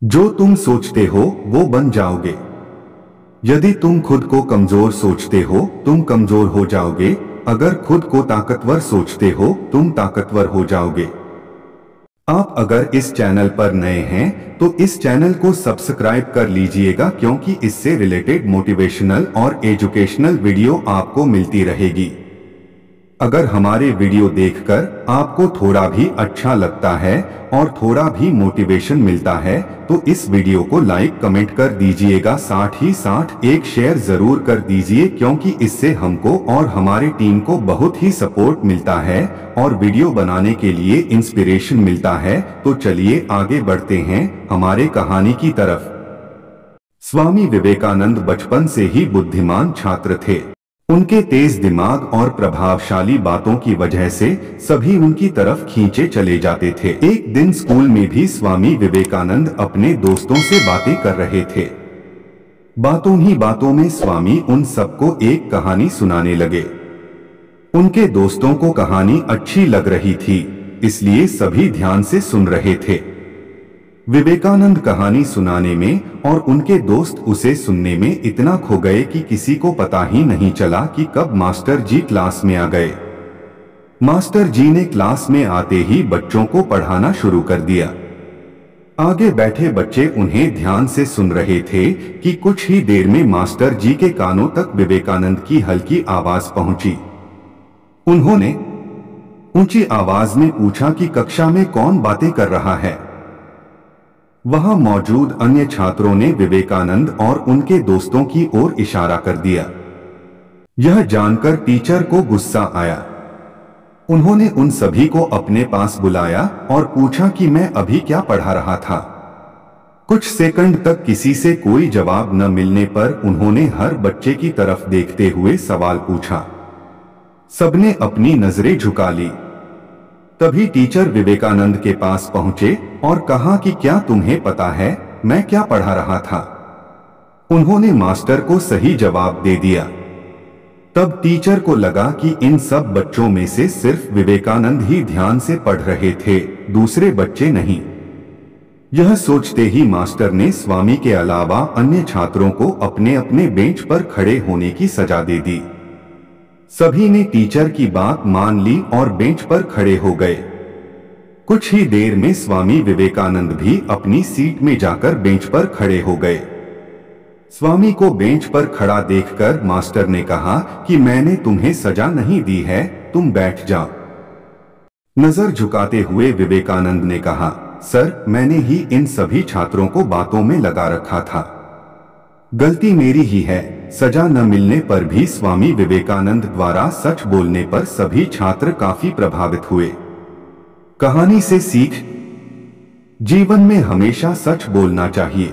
जो तुम सोचते हो वो बन जाओगे। यदि तुम खुद को कमजोर सोचते हो तुम कमजोर हो जाओगे। अगर खुद को ताकतवर सोचते हो तुम ताकतवर हो जाओगे। आप अगर इस चैनल पर नए हैं तो इस चैनल को सब्सक्राइब कर लीजिएगा, क्योंकि इससे रिलेटेड मोटिवेशनल और एजुकेशनल वीडियो आपको मिलती रहेगी। अगर हमारे वीडियो देखकर आपको थोड़ा भी अच्छा लगता है और थोड़ा भी मोटिवेशन मिलता है तो इस वीडियो को लाइक कमेंट कर दीजिएगा, साथ ही साथ एक शेयर जरूर कर दीजिए, क्योंकि इससे हमको और हमारी टीम को बहुत ही सपोर्ट मिलता है और वीडियो बनाने के लिए इंस्पिरेशन मिलता है। तो चलिए आगे बढ़ते हैं हमारे कहानी की तरफ। स्वामी विवेकानंद बचपन से ही बुद्धिमान छात्र थे। उनके तेज दिमाग और प्रभावशाली बातों की वजह से सभी उनकी तरफ खींचे चले जाते थे। एक दिन स्कूल में भी स्वामी विवेकानंद अपने दोस्तों से बातें कर रहे थे। बातों ही बातों में स्वामी उन सबको एक कहानी सुनाने लगे। उनके दोस्तों को कहानी अच्छी लग रही थी, इसलिए सभी ध्यान से सुन रहे थे। विवेकानंद कहानी सुनाने में और उनके दोस्त उसे सुनने में इतना खो गए कि किसी को पता ही नहीं चला कि कब मास्टर जी क्लास में आ गए। मास्टर जी ने क्लास में आते ही बच्चों को पढ़ाना शुरू कर दिया। आगे बैठे बच्चे उन्हें ध्यान से सुन रहे थे कि कुछ ही देर में मास्टर जी के कानों तक विवेकानंद की हल्की आवाज पहुंची। उन्होंने ऊंची आवाज में पूछा कि कक्षा में कौन बातें कर रहा है। वहां मौजूद अन्य छात्रों ने विवेकानंद और उनके दोस्तों की ओर इशारा कर दिया। यह जानकर टीचर को गुस्सा आया। उन्होंने उन सभी को अपने पास बुलाया और पूछा कि मैं अभी क्या पढ़ा रहा था। कुछ सेकंड तक किसी से कोई जवाब न मिलने पर उन्होंने हर बच्चे की तरफ देखते हुए सवाल पूछा। सबने अपनी नजरें झुका ली। तभी टीचर विवेकानंद के पास पहुंचे और कहा कि क्या तुम्हें पता है मैं क्या पढ़ा रहा था। उन्होंने मास्टर को सही जवाब दे दिया। तब टीचर को लगा कि इन सब बच्चों में से सिर्फ विवेकानंद ही ध्यान से पढ़ रहे थे, दूसरे बच्चे नहीं। यह सोचते ही मास्टर ने स्वामी के अलावा अन्य छात्रों को अपने अपने बेंच पर खड़े होने की सजा दे दी। सभी ने टीचर की बात मान ली और बेंच पर खड़े हो गए। कुछ ही देर में स्वामी विवेकानंद भी अपनी सीट में जाकर बेंच पर खड़े हो गए। स्वामी को बेंच पर खड़ा देखकर मास्टर ने कहा कि मैंने तुम्हें सजा नहीं दी है, तुम बैठ जाओ। नजर झुकाते हुए विवेकानंद ने कहा, सर मैंने ही इन सभी छात्रों को बातों में लगा रखा था, गलती मेरी ही है। सजा न मिलने पर भी स्वामी विवेकानंद द्वारा सच बोलने पर सभी छात्र काफी प्रभावित हुए। कहानी से सीख, जीवन में हमेशा सच बोलना चाहिए।